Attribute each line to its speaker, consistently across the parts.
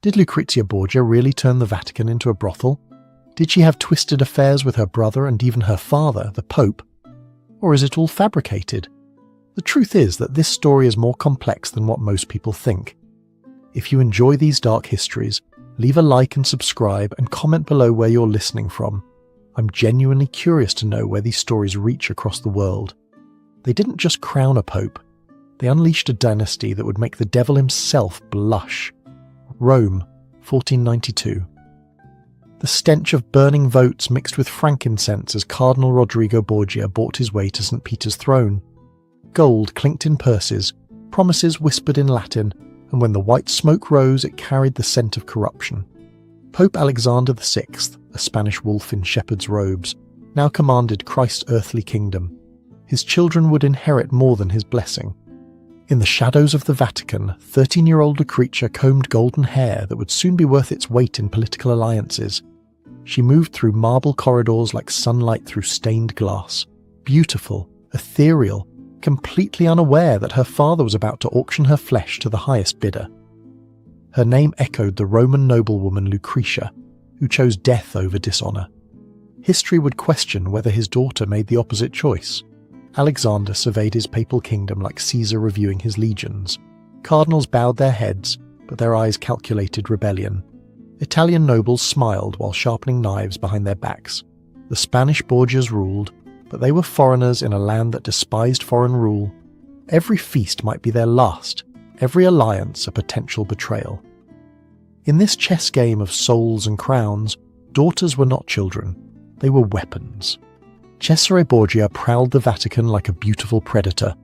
Speaker 1: Did Lucrezia Borgia really turn the Vatican into a brothel? Did she have twisted affairs with her brother and even her father, the Pope? Or is it all fabricated? The truth is that this story is more complex than what most people think. If you enjoy these dark histories, leave a like and subscribe and comment below where you're listening from. I'm genuinely curious to know where these stories reach across the world. They didn't just crown a pope. They unleashed a dynasty that would make the devil himself blush. Rome, 1492. The stench of burning votes mixed with frankincense as Cardinal Rodrigo Borgia bought his way to St. Peter's throne. Gold clinked in purses, promises whispered in Latin, and when the white smoke rose it carried the scent of corruption. Pope Alexander VI, a Spanish wolf in shepherd's robes, now commanded Christ's earthly kingdom. His children would inherit more than his blessing. In the shadows of the Vatican, 13-year-old Lucrezia combed golden hair that would soon be worth its weight in political alliances. She moved through marble corridors like sunlight through stained glass, beautiful, ethereal, completely unaware that her father was about to auction her flesh to the highest bidder. Her name echoed the Roman noblewoman Lucretia, who chose death over dishonour. History would question whether his daughter made the opposite choice. Alexander surveyed his papal kingdom like Caesar reviewing his legions. Cardinals bowed their heads, but their eyes calculated rebellion. Italian nobles smiled while sharpening knives behind their backs. The Spanish Borgias ruled, but they were foreigners in a land that despised foreign rule. Every feast might be their last, every alliance a potential betrayal. In this chess game of souls and crowns, daughters were not children, they were weapons. Cesare Borgia prowled the Vatican like a beautiful predator.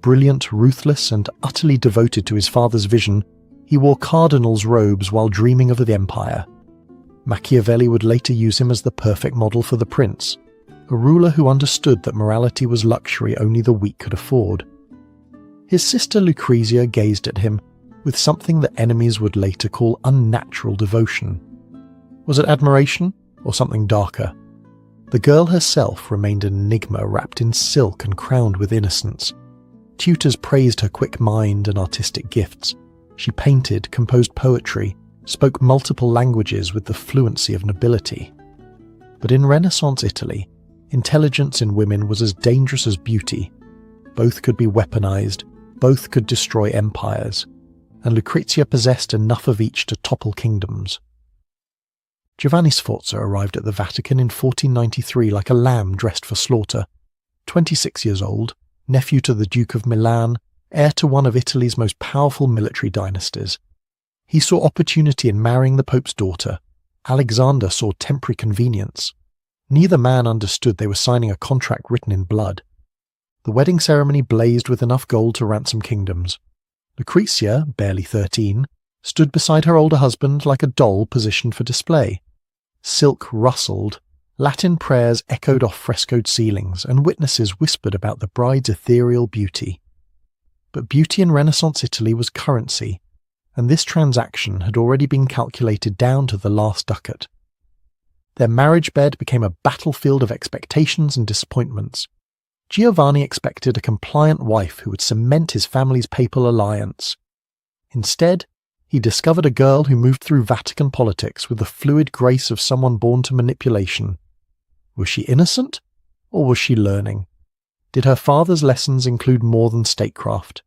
Speaker 1: Brilliant, ruthless, and utterly devoted to his father's vision, he wore cardinal's robes while dreaming of the empire. Machiavelli would later use him as the perfect model for the prince, a ruler who understood that morality was luxury only the weak could afford. His sister Lucrezia gazed at him with something that enemies would later call unnatural devotion. Was it admiration or something darker? The girl herself remained an enigma wrapped in silk and crowned with innocence. Tutors praised her quick mind and artistic gifts. She painted, composed poetry, spoke multiple languages with the fluency of nobility. But in Renaissance Italy, intelligence in women was as dangerous as beauty. Both could be weaponized, both could destroy empires, and Lucrezia possessed enough of each to topple kingdoms. Giovanni Sforza arrived at the Vatican in 1493 like a lamb dressed for slaughter. 26 years old, nephew to the Duke of Milan, heir to one of Italy's most powerful military dynasties. He saw opportunity in marrying the Pope's daughter. Alexander saw temporary convenience. Neither man understood they were signing a contract written in blood. The wedding ceremony blazed with enough gold to ransom kingdoms. Lucrezia, barely 13, stood beside her older husband like a doll positioned for display. Silk rustled, Latin prayers echoed off frescoed ceilings, and witnesses whispered about the bride's ethereal beauty. But beauty in Renaissance Italy was currency, and this transaction had already been calculated down to the last ducat. Their marriage bed became a battlefield of expectations and disappointments. Giovanni expected a compliant wife who would cement his family's papal alliance. Instead, he discovered a girl who moved through Vatican politics with the fluid grace of someone born to manipulation. Was she innocent, or was she learning? Did her father's lessons include more than statecraft?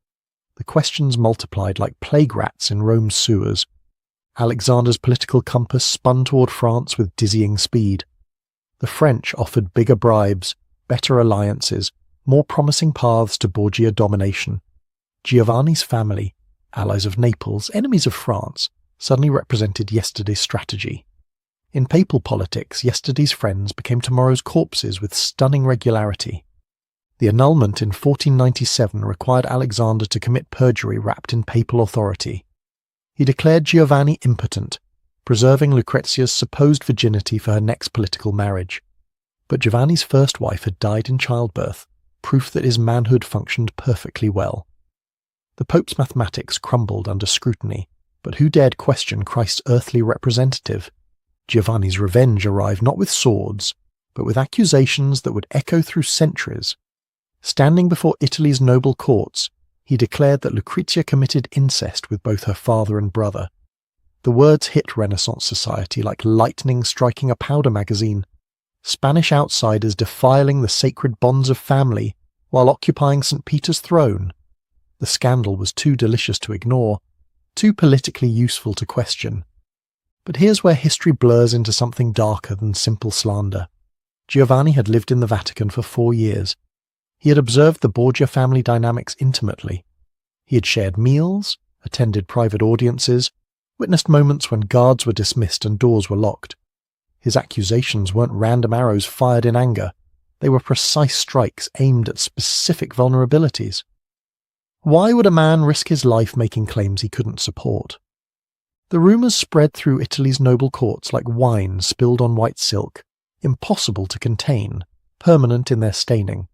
Speaker 1: The questions multiplied like plague rats in Rome's sewers. Alexander's political compass spun toward France with dizzying speed. The French offered bigger bribes, better alliances, more promising paths to Borgia domination. Giovanni's family, allies of Naples, enemies of France, suddenly represented yesterday's strategy. In papal politics, yesterday's friends became tomorrow's corpses with stunning regularity. The annulment in 1497 required Alexander to commit perjury wrapped in papal authority. He declared Giovanni impotent, preserving Lucrezia's supposed virginity for her next political marriage. But Giovanni's first wife had died in childbirth, proof that his manhood functioned perfectly well. The Pope's mathematics crumbled under scrutiny, but who dared question Christ's earthly representative? Giovanni's revenge arrived not with swords, but with accusations that would echo through centuries. Standing before Italy's noble courts, he declared that Lucrezia committed incest with both her father and brother. The words hit Renaissance society like lightning striking a powder magazine. Spanish outsiders defiling the sacred bonds of family while occupying St. Peter's throne. The scandal was too delicious to ignore, too politically useful to question. But here's where history blurs into something darker than simple slander. Giovanni had lived in the Vatican for 4 years. He had observed the Borgia family dynamics intimately. He had shared meals, attended private audiences, witnessed moments when guards were dismissed and doors were locked. His accusations weren't random arrows fired in anger. They were precise strikes aimed at specific vulnerabilities. Why would a man risk his life making claims he couldn't support? The rumours spread through Italy's noble courts like wine spilled on white silk, impossible to contain, permanent in their staining.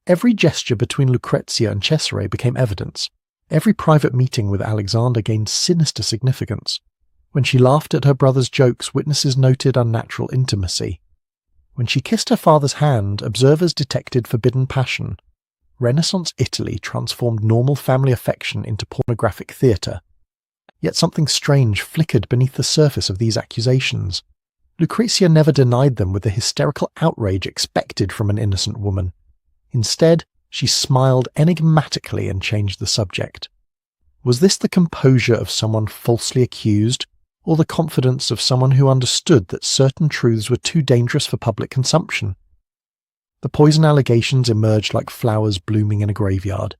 Speaker 1: Every gesture between Lucrezia and Cesare became evidence. Every private meeting with Alexander gained sinister significance. When she laughed at her brother's jokes, witnesses noted unnatural intimacy. When she kissed her father's hand, observers detected forbidden passion. Renaissance Italy transformed normal family affection into pornographic theatre. Yet something strange flickered beneath the surface of these accusations. Lucrezia never denied them with the hysterical outrage expected from an innocent woman. Instead, she smiled enigmatically and changed the subject. Was this the composure of someone falsely accused, or the confidence of someone who understood that certain truths were too dangerous for public consumption? The poison allegations emerged like flowers blooming in a graveyard.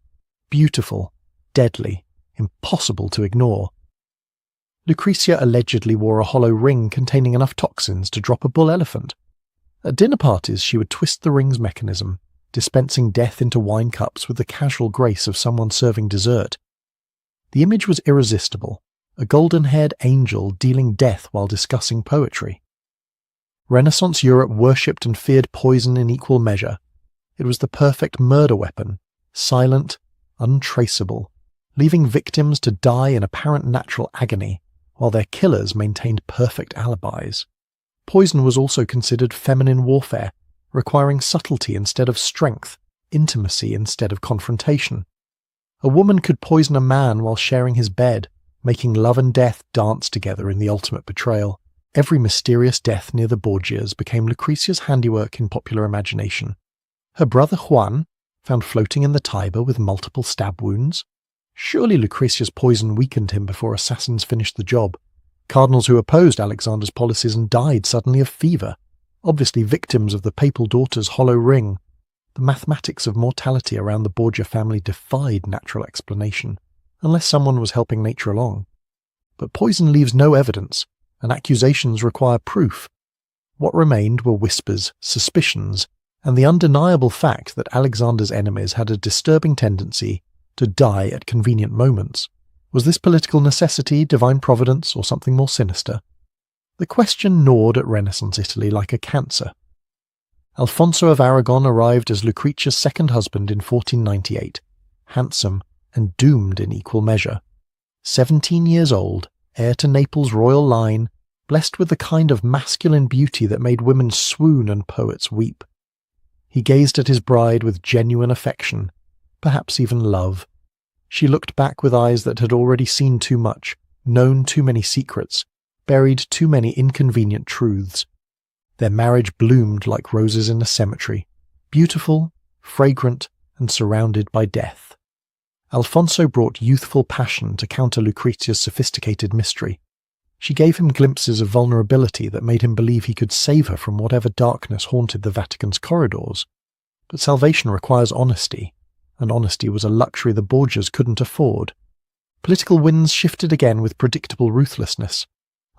Speaker 1: Beautiful, deadly, impossible to ignore. Lucrezia allegedly wore a hollow ring containing enough toxins to drop a bull elephant. At dinner parties, she would twist the ring's mechanism, dispensing death into wine cups with the casual grace of someone serving dessert. The image was irresistible, a golden-haired angel dealing death while discussing poetry. Renaissance Europe worshipped and feared poison in equal measure. It was the perfect murder weapon, silent, untraceable, leaving victims to die in apparent natural agony, while their killers maintained perfect alibis. Poison was also considered feminine warfare, requiring subtlety instead of strength, intimacy instead of confrontation. A woman could poison a man while sharing his bed, making love and death dance together in the ultimate betrayal. Every mysterious death near the Borgias became Lucrezia's handiwork in popular imagination. Her brother Juan, found floating in the Tiber with multiple stab wounds. Surely Lucrezia's poison weakened him before assassins finished the job. Cardinals who opposed Alexander's policies and died suddenly of fever, obviously victims of the papal daughter's hollow ring. The mathematics of mortality around the Borgia family defied natural explanation, unless someone was helping nature along. But poison leaves no evidence, and accusations require proof. What remained were whispers, suspicions, and the undeniable fact that Alexander's enemies had a disturbing tendency to die at convenient moments. Was this political necessity, divine providence, or something more sinister? The question gnawed at Renaissance Italy like a cancer. Alfonso of Aragon arrived as Lucrezia's second husband in 1498, handsome and doomed in equal measure. 17 years old, heir to Naples' royal line, blessed with the kind of masculine beauty that made women swoon and poets weep. He gazed at his bride with genuine affection, perhaps even love. She looked back with eyes that had already seen too much, known too many secrets, buried too many inconvenient truths. Their marriage bloomed like roses in a cemetery, beautiful, fragrant, and surrounded by death. Alfonso brought youthful passion to counter Lucrezia's sophisticated mystery. She gave him glimpses of vulnerability that made him believe he could save her from whatever darkness haunted the Vatican's corridors. But salvation requires honesty, and honesty was a luxury the Borgias couldn't afford. Political winds shifted again with predictable ruthlessness.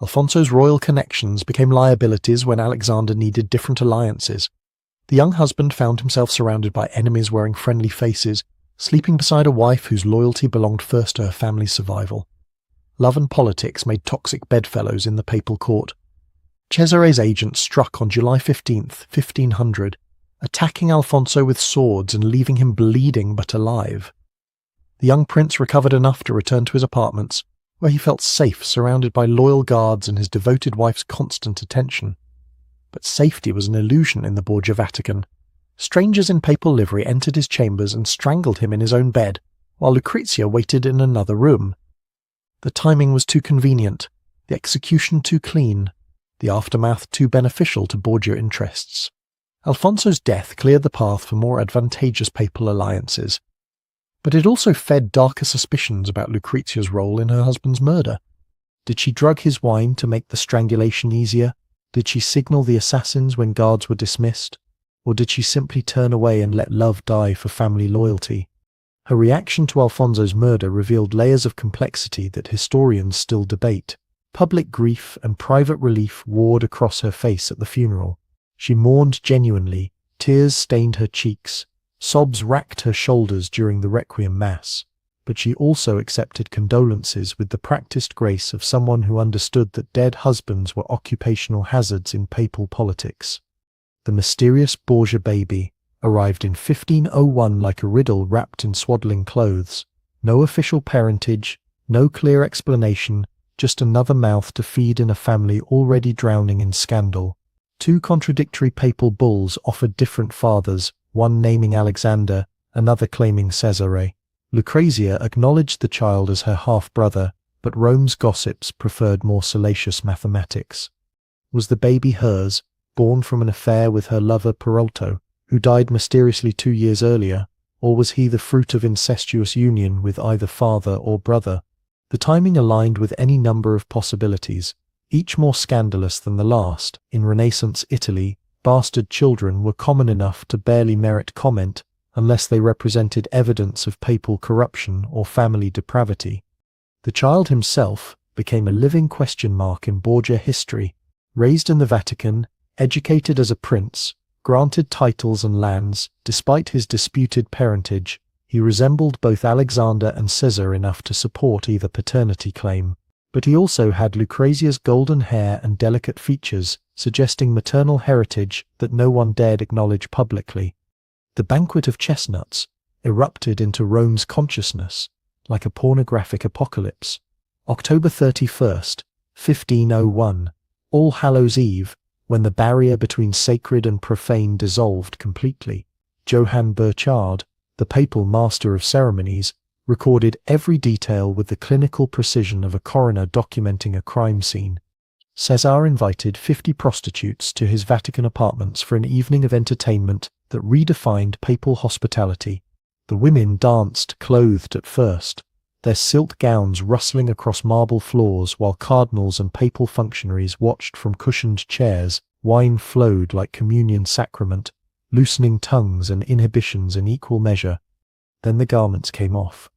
Speaker 1: Alfonso's royal connections became liabilities when Alexander needed different alliances. The young husband found himself surrounded by enemies wearing friendly faces, sleeping beside a wife whose loyalty belonged first to her family's survival. Love and politics made toxic bedfellows in the papal court. Cesare's agents struck on July 15th, 1500, attacking Alfonso with swords and leaving him bleeding but alive. The young prince recovered enough to return to his apartments, where he felt safe surrounded by loyal guards and his devoted wife's constant attention. But safety was an illusion in the Borgia Vatican. Strangers in papal livery entered his chambers and strangled him in his own bed, while Lucrezia waited in another room. The timing was too convenient. the execution too clean, the aftermath too beneficial to Borgia interests. Alfonso's death cleared the path for more advantageous papal alliances, but it also fed darker suspicions about Lucrezia's role in her husband's murder. Did she drug his wine to make the strangulation easier? Did she signal the assassins when guards were dismissed? Or did she simply turn away and let love die for family loyalty? Her reaction to Alfonso's murder revealed layers of complexity that historians still debate. Public grief and private relief warred across her face at the funeral. She mourned genuinely, tears stained her cheeks, sobs racked her shoulders during the Requiem Mass, but she also accepted condolences with the practiced grace of someone who understood that dead husbands were occupational hazards in papal politics. The mysterious Borgia baby arrived in 1501 like a riddle wrapped in swaddling clothes. No official parentage, no clear explanation, just another mouth to feed in a family already drowning in scandal. Two contradictory papal bulls offered different fathers, one naming Alexander, another claiming Cesare. Lucrezia acknowledged the child as her half-brother, but Rome's gossips preferred more salacious mathematics. Was the baby hers, born from an affair with her lover Peralto, who died mysteriously 2 years earlier, or was he the fruit of incestuous union with either father or brother? The timing aligned with any number of possibilities, each more scandalous than the last. In Renaissance Italy, bastard children were common enough to barely merit comment unless they represented evidence of papal corruption or family depravity. The child himself became a living question mark in Borgia history. Raised in the Vatican, educated as a prince, granted titles and lands, despite his disputed parentage, he resembled both Alexander and Caesar enough to support either paternity claim. But he also had Lucrezia's golden hair and delicate features, suggesting maternal heritage that no one dared acknowledge publicly. The banquet of chestnuts erupted into Rome's consciousness, like a pornographic apocalypse. October 31st, 1501, All Hallows' Eve, when the barrier between sacred and profane dissolved completely. Johann Burchard, the papal master of ceremonies, recorded every detail with the clinical precision of a coroner documenting a crime scene. Cesar invited 50 prostitutes to his Vatican apartments for an evening of entertainment that redefined papal hospitality. The women danced clothed at first, their silk gowns rustling across marble floors while cardinals and papal functionaries watched from cushioned chairs. Wine flowed like communion sacrament, loosening tongues and inhibitions in equal measure. Then the garments came off.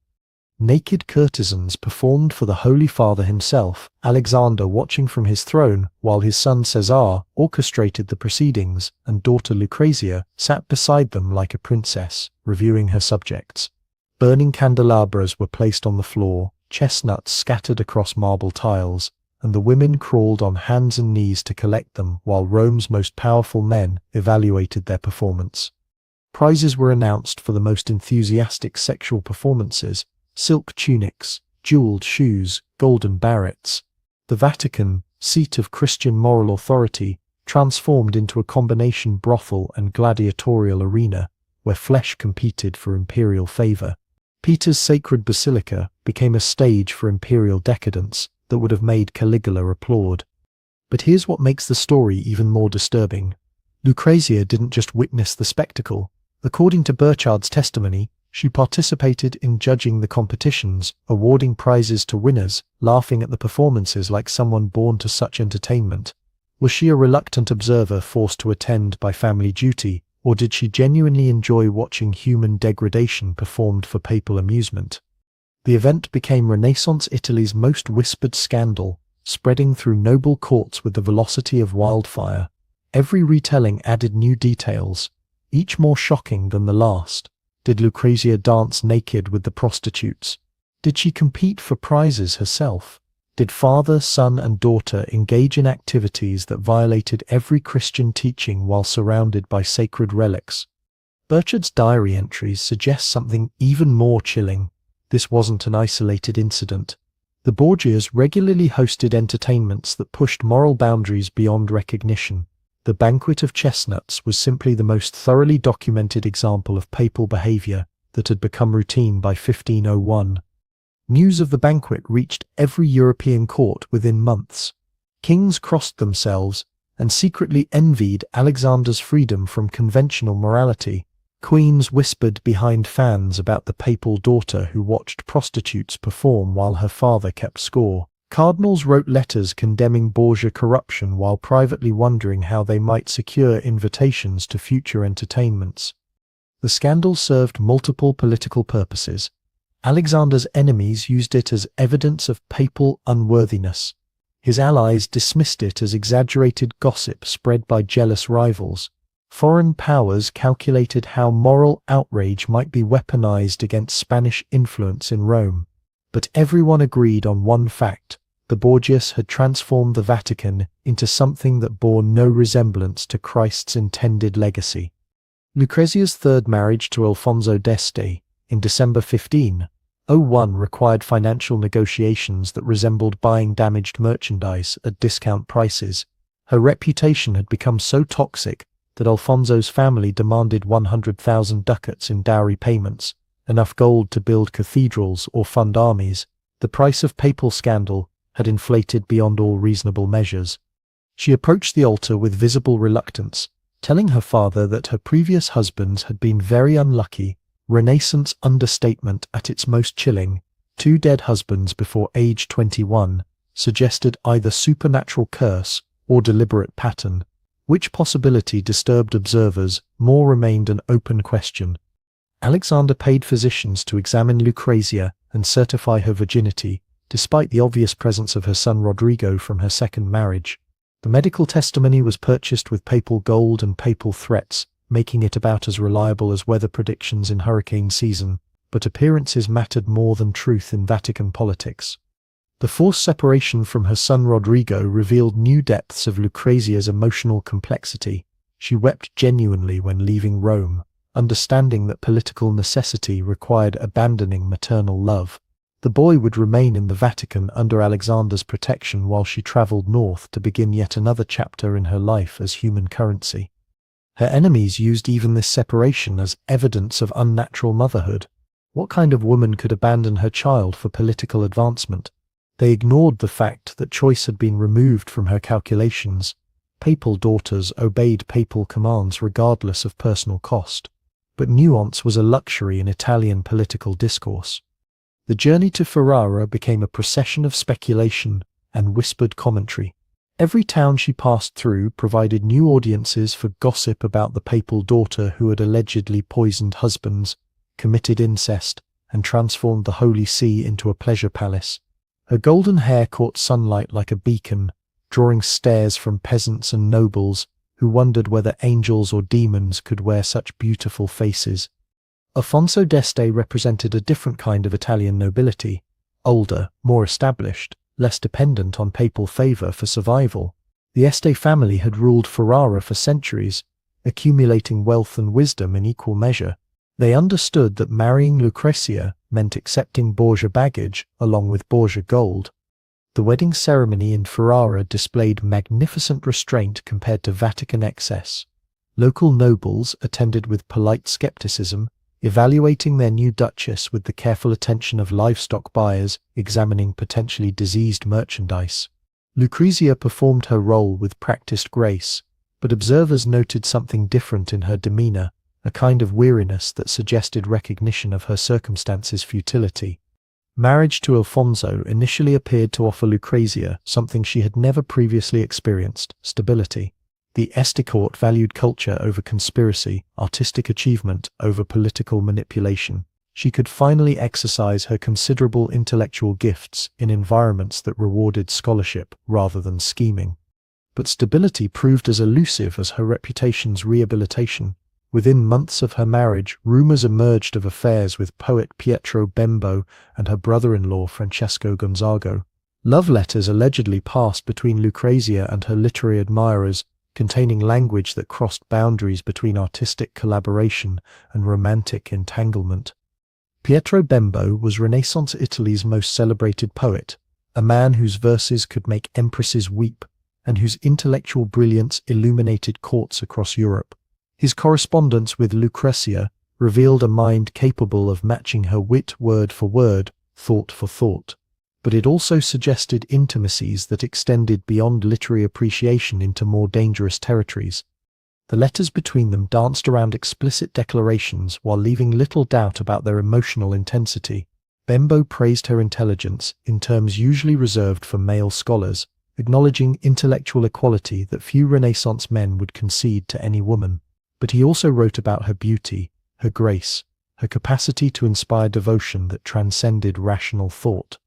Speaker 1: Naked courtesans performed for the Holy Father himself, Alexander watching from his throne, while his son Caesar orchestrated the proceedings, and daughter Lucrezia sat beside them like a princess, reviewing her subjects. Burning candelabras were placed on the floor, chestnuts scattered across marble tiles, and the women crawled on hands and knees to collect them while Rome's most powerful men evaluated their performance. Prizes were announced for the most enthusiastic sexual performances: silk tunics, jeweled shoes, golden barrets. The Vatican, seat of Christian moral authority, transformed into a combination brothel and gladiatorial arena, where flesh competed for imperial favor. Peter's sacred basilica became a stage for imperial decadence that would have made Caligula applaud. But here's what makes the story even more disturbing. Lucrezia didn't just witness the spectacle. According to Burchard's testimony, she participated in judging the competitions, awarding prizes to winners, laughing at the performances like someone born to such entertainment. Was she a reluctant observer forced to attend by family duty, or did she genuinely enjoy watching human degradation performed for papal amusement? The event became Renaissance Italy's most whispered scandal, spreading through noble courts with the velocity of wildfire. Every retelling added new details, each more shocking than the last. Did Lucrezia dance naked with the prostitutes? Did she compete for prizes herself? Did father, son, and daughter engage in activities that violated every Christian teaching while surrounded by sacred relics? Burchard's diary entries suggest something even more chilling. This wasn't an isolated incident. The Borgias regularly hosted entertainments that pushed moral boundaries beyond recognition. The banquet of chestnuts was simply the most thoroughly documented example of papal behavior that had become routine by 1501. News of the banquet reached every European court within months. Kings crossed themselves and secretly envied Alexander's freedom from conventional morality. Queens whispered behind fans about the papal daughter who watched prostitutes perform while her father kept score. Cardinals wrote letters condemning Borgia corruption while privately wondering how they might secure invitations to future entertainments. The scandal served multiple political purposes. Alexander's enemies used it as evidence of papal unworthiness. His allies dismissed it as exaggerated gossip spread by jealous rivals. Foreign powers calculated how moral outrage might be weaponized against Spanish influence in Rome. But everyone agreed on one fact: the Borgias had transformed the Vatican into something that bore no resemblance to Christ's intended legacy. Lucrezia's third marriage to Alfonso d'Este, in December 1501, required financial negotiations that resembled buying damaged merchandise at discount prices. Her reputation had become so toxic that Alfonso's family demanded 100,000 ducats in dowry payments, enough gold to build cathedrals or fund armies. The price of papal scandal had inflated beyond all reasonable measures. She approached the altar with visible reluctance, telling her father that her previous husbands had been very unlucky, Renaissance understatement at its most chilling. 2 dead husbands before age 21 suggested either supernatural curse or deliberate pattern. Which possibility disturbed observers more remained an open question. Alexander paid physicians to examine Lucrezia and certify her virginity, despite the obvious presence of her son Rodrigo from her second marriage. The medical testimony was purchased with papal gold and papal threats, making it about as reliable as weather predictions in hurricane season. But appearances mattered more than truth in Vatican politics. The forced separation from her son Rodrigo revealed new depths of Lucrezia's emotional complexity. She wept genuinely when leaving Rome, understanding that political necessity required abandoning maternal love. The boy would remain in the Vatican under Alexander's protection while she travelled north to begin yet another chapter in her life as human currency. Her enemies used even this separation as evidence of unnatural motherhood. What kind of woman could abandon her child for political advancement? They ignored the fact that choice had been removed from her calculations. Papal daughters obeyed papal commands regardless of personal cost. But nuance was a luxury in Italian political discourse. The journey to Ferrara became a procession of speculation and whispered commentary. Every town she passed through provided new audiences for gossip about the papal daughter who had allegedly poisoned husbands, committed incest, and transformed the Holy See into a pleasure palace. Her golden hair caught sunlight like a beacon, drawing stares from peasants and nobles who wondered whether angels or demons could wear such beautiful faces. Alfonso d'Este represented a different kind of Italian nobility, older, more established, less dependent on papal favour for survival. The Este family had ruled Ferrara for centuries, accumulating wealth and wisdom in equal measure. They understood that marrying Lucrezia meant accepting Borgia baggage along with Borgia gold. The wedding ceremony in Ferrara displayed magnificent restraint compared to Vatican excess. Local nobles attended with polite skepticism, evaluating their new duchess with the careful attention of livestock buyers examining potentially diseased merchandise. Lucrezia performed her role with practiced grace, but observers noted something different in her demeanour, a kind of weariness that suggested recognition of her circumstances' futility. Marriage to Alfonso initially appeared to offer Lucrezia something she had never previously experienced: stability. The Este court valued culture over conspiracy, artistic achievement over political manipulation. She could finally exercise her considerable intellectual gifts in environments that rewarded scholarship rather than scheming. But stability proved as elusive as her reputation's rehabilitation. Within months of her marriage, rumours emerged of affairs with poet Pietro Bembo and her brother-in-law Francesco Gonzago. Love letters allegedly passed between Lucrezia and her literary admirers, containing language that crossed boundaries between artistic collaboration and romantic entanglement. Pietro Bembo was Renaissance Italy's most celebrated poet, a man whose verses could make empresses weep, and whose intellectual brilliance illuminated courts across Europe. His correspondence with Lucrezia revealed a mind capable of matching her wit word for word thought for thought, but it also suggested intimacies that extended beyond literary appreciation into more dangerous territories. The letters between them danced around explicit declarations while leaving little doubt about their emotional intensity. Bembo praised her intelligence in terms usually reserved for male scholars, acknowledging intellectual equality that few Renaissance men would concede to any woman. But he also wrote about her beauty, her grace, her capacity to inspire devotion that transcended rational thought.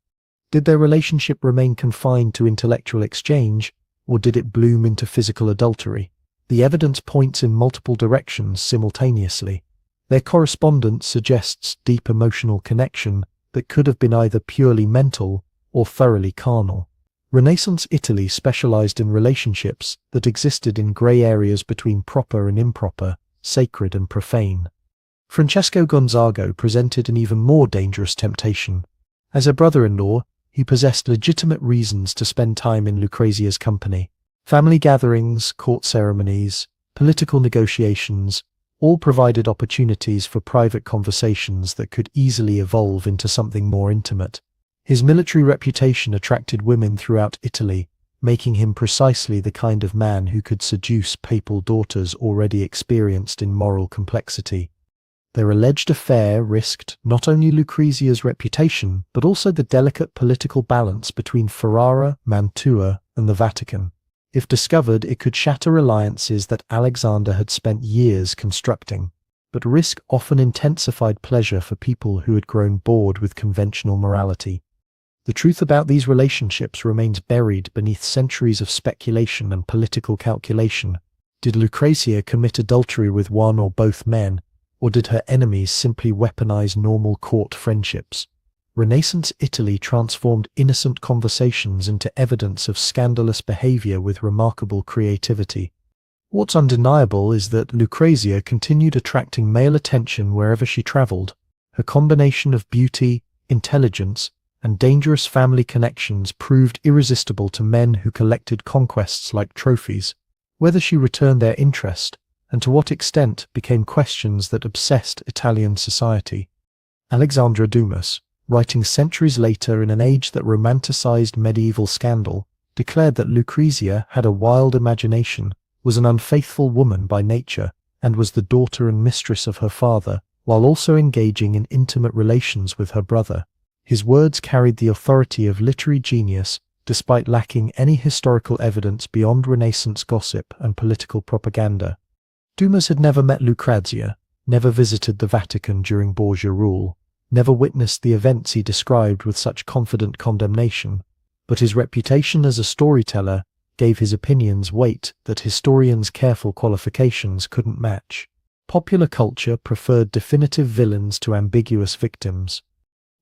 Speaker 1: Did their relationship remain confined to intellectual exchange, or did it bloom into physical adultery? The evidence points in multiple directions simultaneously. Their correspondence suggests deep emotional connection that could have been either purely mental or thoroughly carnal. Renaissance Italy specialized in relationships that existed in grey areas between proper and improper, sacred and profane. Francesco Gonzago presented an even more dangerous temptation. As a brother-in-law, he possessed legitimate reasons to spend time in Lucrezia's company. Family gatherings, court ceremonies, political negotiations, all provided opportunities for private conversations that could easily evolve into something more intimate. His military reputation attracted women throughout Italy, making him precisely the kind of man who could seduce papal daughters already experienced in moral complexity. Their alleged affair risked not only Lucrezia's reputation, but also the delicate political balance between Ferrara, Mantua, and the Vatican. If discovered, it could shatter alliances that Alexander had spent years constructing. But risk often intensified pleasure for people who had grown bored with conventional morality. The truth about these relationships remains buried beneath centuries of speculation and political calculation. Did Lucrezia commit adultery with one or both men, or did her enemies simply weaponize normal court friendships? Renaissance Italy transformed innocent conversations into evidence of scandalous behavior with remarkable creativity. What's undeniable is that Lucrezia continued attracting male attention wherever she traveled. Her combination of beauty, intelligence, and dangerous family connections proved irresistible to men who collected conquests like trophies. Whether she returned their interest, and to what extent, became questions that obsessed Italian society. Alexandra Dumas, writing centuries later in an age that romanticized medieval scandal, declared that Lucrezia had a wild imagination, was an unfaithful woman by nature, and was the daughter and mistress of her father, while also engaging in intimate relations with her brother. His words carried the authority of literary genius, despite lacking any historical evidence beyond Renaissance gossip and political propaganda. Dumas had never met Lucrezia, never visited the Vatican during Borgia rule, never witnessed the events he described with such confident condemnation, but his reputation as a storyteller gave his opinions weight that historians' careful qualifications couldn't match. Popular culture preferred definitive villains to ambiguous victims.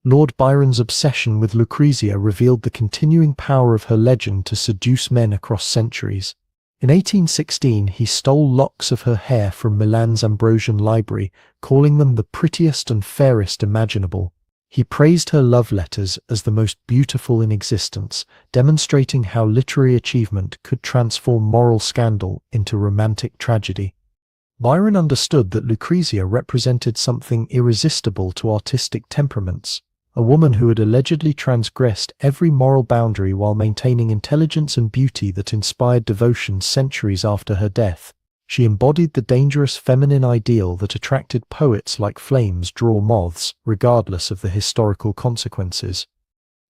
Speaker 1: Lord Byron's obsession with Lucrezia revealed the continuing power of her legend to seduce men across centuries. In 1816, he stole locks of her hair from Milan's Ambrosian library, calling them the prettiest and fairest imaginable. He praised her love letters as the most beautiful in existence, demonstrating how literary achievement could transform moral scandal into romantic tragedy. Byron understood that Lucrezia represented something irresistible to artistic temperaments, a woman who had allegedly transgressed every moral boundary while maintaining intelligence and beauty that inspired devotion centuries after her death. She embodied the dangerous feminine ideal that attracted poets like flames draw moths, regardless of the historical consequences.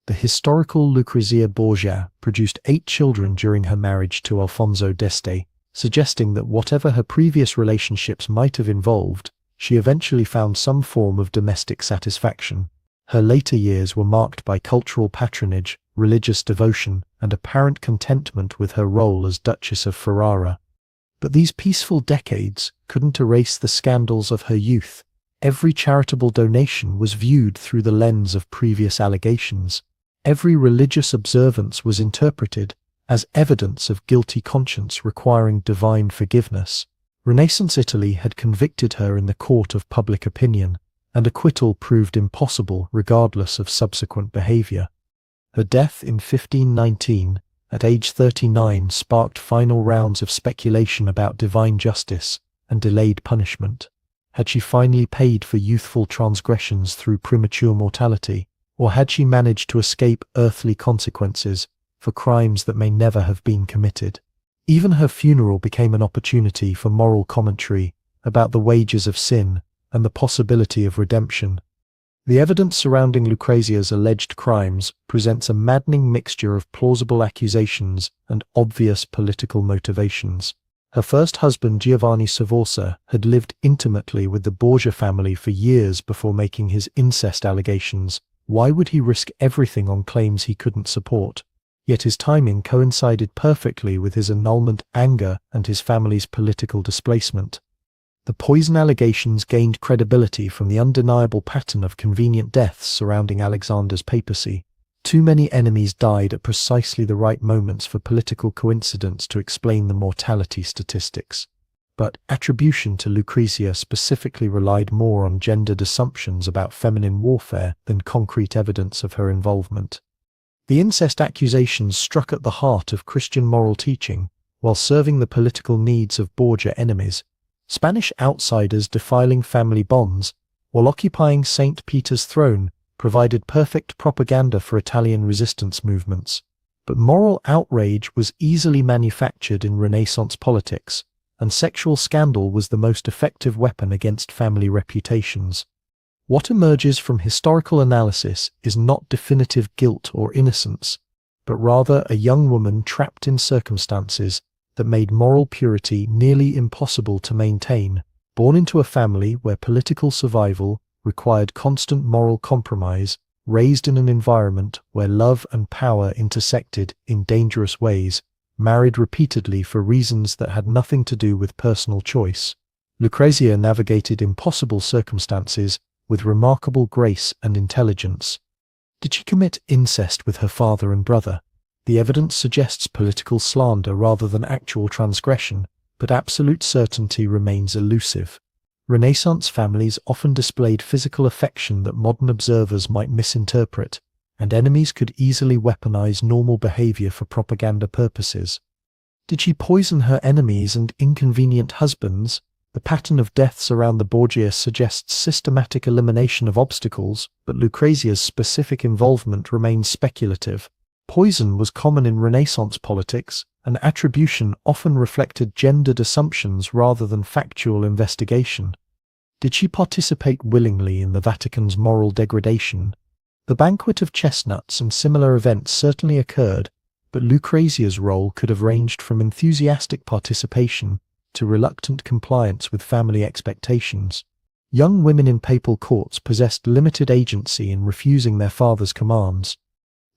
Speaker 1: The historical Lucrezia Borgia produced 8 children during her marriage to Alfonso d'Este, suggesting that whatever her previous relationships might have involved, she eventually found some form of domestic satisfaction. Her later years were marked by cultural patronage, religious devotion, and apparent contentment with her role as Duchess of Ferrara. But these peaceful decades couldn't erase the scandals of her youth. Every charitable donation was viewed through the lens of previous allegations. Every religious observance was interpreted as evidence of guilty conscience requiring divine forgiveness. Renaissance Italy had convicted her in the court of public opinion, and acquittal proved impossible regardless of subsequent behavior. Her death in 1519, at age 39, sparked final rounds of speculation about divine justice and delayed punishment. Had she finally paid for youthful transgressions through premature mortality, Or had she managed to escape earthly consequences for crimes that may never have been committed? Even her funeral became an opportunity for moral commentary about the wages of sin and the possibility of redemption. The evidence surrounding Lucrezia's alleged crimes presents a maddening mixture of plausible accusations and obvious political motivations. Her first husband, Giovanni Sforza, had lived intimately with the Borgia family for years before making his incest allegations. Why would he risk everything on claims he couldn't support? Yet his timing coincided perfectly with his annulment anger and his family's political displacement. The poison allegations gained credibility from the undeniable pattern of convenient deaths surrounding Alexander's papacy. Too many enemies died at precisely the right moments for political coincidence to explain the mortality statistics. But attribution to Lucrezia specifically relied more on gendered assumptions about feminine warfare than concrete evidence of her involvement. The incest accusations struck at the heart of Christian moral teaching, while serving the political needs of Borgia enemies. Spanish outsiders defiling family bonds, while occupying St. Peter's throne, provided perfect propaganda for Italian resistance movements. But moral outrage was easily manufactured in Renaissance politics, and sexual scandal was the most effective weapon against family reputations. What emerges from historical analysis is not definitive guilt or innocence, but rather a young woman trapped in circumstances that made moral purity nearly impossible to maintain, born into a family where political survival required constant moral compromise, raised in an environment where love and power intersected in dangerous ways, married repeatedly for reasons that had nothing to do with personal choice. Lucrezia navigated impossible circumstances with remarkable grace and intelligence. Did she commit incest with her father and brother? The evidence suggests political slander rather than actual transgression, but absolute certainty remains elusive. Renaissance families often displayed physical affection that modern observers might misinterpret, and enemies could easily weaponize normal behavior for propaganda purposes. Did she poison her enemies and inconvenient husbands? The pattern of deaths around the Borgia suggests systematic elimination of obstacles, but Lucrezia's specific involvement remains speculative. Poison was common in Renaissance politics, and attribution often reflected gendered assumptions rather than factual investigation. Did she participate willingly in the Vatican's moral degradation? The banquet of chestnuts and similar events certainly occurred, but Lucrezia's role could have ranged from enthusiastic participation to reluctant compliance with family expectations. Young women in papal courts possessed limited agency in refusing their father's commands.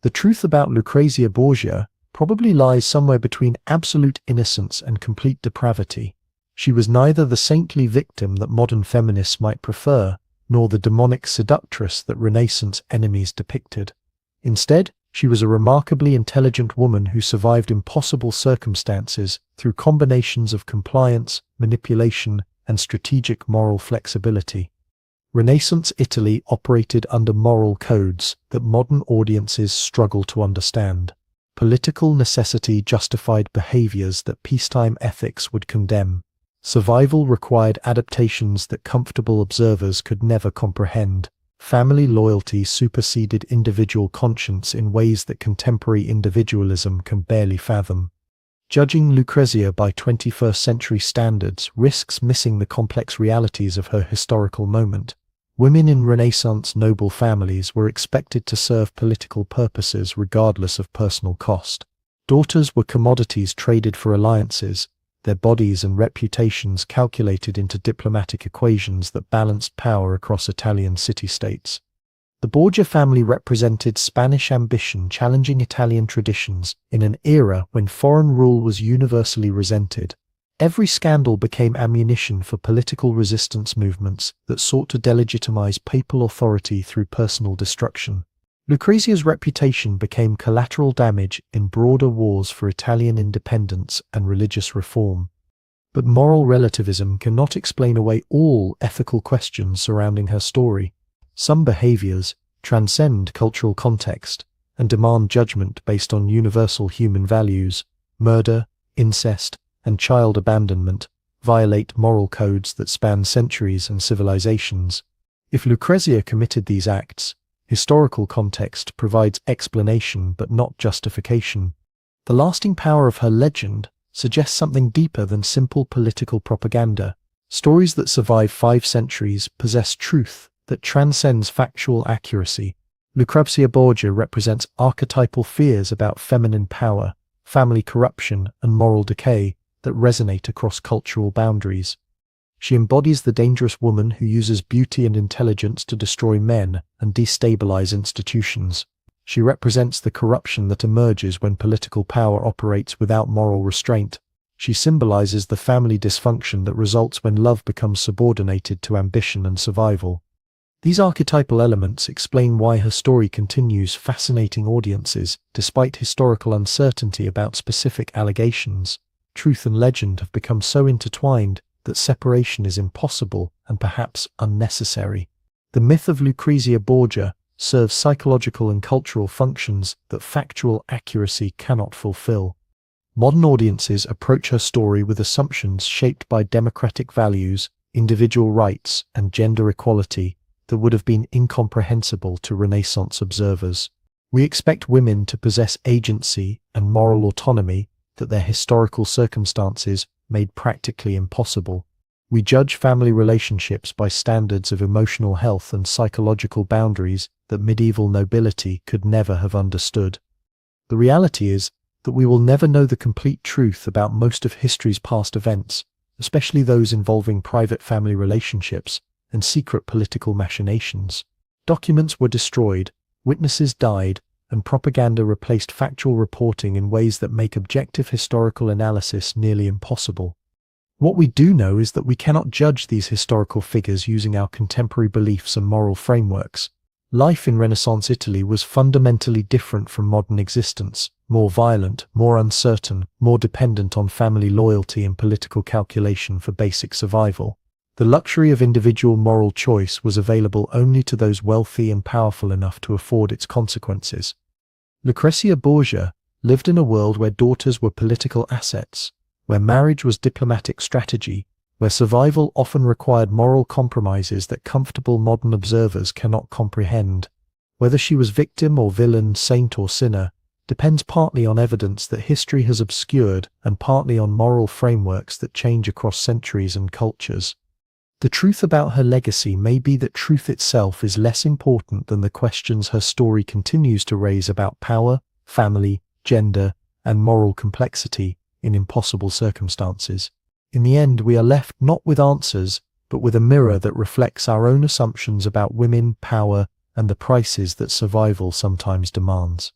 Speaker 1: The truth about Lucrezia Borgia probably lies somewhere between absolute innocence and complete depravity. She was neither the saintly victim that modern feminists might prefer, nor the demonic seductress that Renaissance enemies depicted. Instead, she was a remarkably intelligent woman who survived impossible circumstances through combinations of compliance, manipulation, and strategic moral flexibility. Renaissance Italy operated under moral codes that modern audiences struggle to understand. Political necessity justified behaviors that peacetime ethics would condemn. Survival required adaptations that comfortable observers could never comprehend. Family loyalty superseded individual conscience in ways that contemporary individualism can barely fathom. Judging Lucrezia by 21st century standards risks missing the complex realities of her historical moment. Women in Renaissance noble families were expected to serve political purposes regardless of personal cost. Daughters were commodities traded for alliances, their bodies and reputations calculated into diplomatic equations that balanced power across Italian city-states. The Borgia family represented Spanish ambition challenging Italian traditions in an era when foreign rule was universally resented. Every scandal became ammunition for political resistance movements that sought to delegitimize papal authority through personal destruction. Lucrezia's reputation became collateral damage in broader wars for Italian independence and religious reform. But moral relativism cannot explain away all ethical questions surrounding her story. Some behaviors transcend cultural context and demand judgment based on universal human values. Murder, incest, and child abandonment violate moral codes that span centuries and civilizations. If Lucrezia committed these acts, Historical context provides explanation but not justification. The lasting power of her legend suggests something deeper than simple political propaganda. Stories that survive 5 centuries possess truth that transcends factual accuracy. Lucrezia Borgia represents archetypal fears about feminine power, family corruption, and moral decay that resonate across cultural boundaries. She embodies the dangerous woman who uses beauty and intelligence to destroy men and destabilize institutions. She represents the corruption that emerges when political power operates without moral restraint. She symbolizes the family dysfunction that results when love becomes subordinated to ambition and survival. These archetypal elements explain why her story continues fascinating audiences despite historical uncertainty about specific allegations. Truth and legend have become so intertwined that separation is impossible and perhaps unnecessary. The myth of Lucrezia Borgia serves psychological and cultural functions that factual accuracy cannot fulfill. Modern audiences approach her story with assumptions shaped by democratic values, individual rights, and gender equality that would have been incomprehensible to Renaissance observers. We expect women to possess agency and moral autonomy that their historical circumstances made practically impossible. We judge family relationships by standards of emotional health and psychological boundaries that medieval nobility could never have understood. The reality is that we will never know the complete truth about most of history's past events, especially those involving private family relationships and secret political machinations. Documents were destroyed, witnesses died, and propaganda replaced factual reporting in ways that make objective historical analysis nearly impossible. What we do know is that we cannot judge these historical figures using our contemporary beliefs and moral frameworks. Life in Renaissance Italy was fundamentally different from modern existence, more violent, more uncertain, more dependent on family loyalty and political calculation for basic survival. The luxury of individual moral choice was available only to those wealthy and powerful enough to afford its consequences. Lucrezia Borgia lived in a world where daughters were political assets, where marriage was diplomatic strategy, where survival often required moral compromises that comfortable modern observers cannot comprehend. Whether she was victim or villain, saint or sinner, depends partly on evidence that history has obscured and partly on moral frameworks that change across centuries and cultures. The truth about her legacy may be that truth itself is less important than the questions her story continues to raise about power, family, gender, and moral complexity in impossible circumstances. In the end, we are left not with answers, but with a mirror that reflects our own assumptions about women, power, and the prices that survival sometimes demands.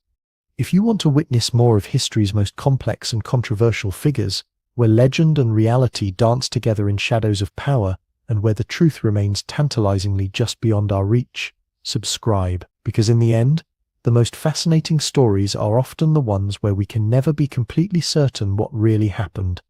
Speaker 1: If you want to witness more of history's most complex and controversial figures, where legend and reality dance together in shadows of power, and where the truth remains tantalizingly just beyond our reach, subscribe, because in the end, the most fascinating stories are often the ones where we can never be completely certain what really happened.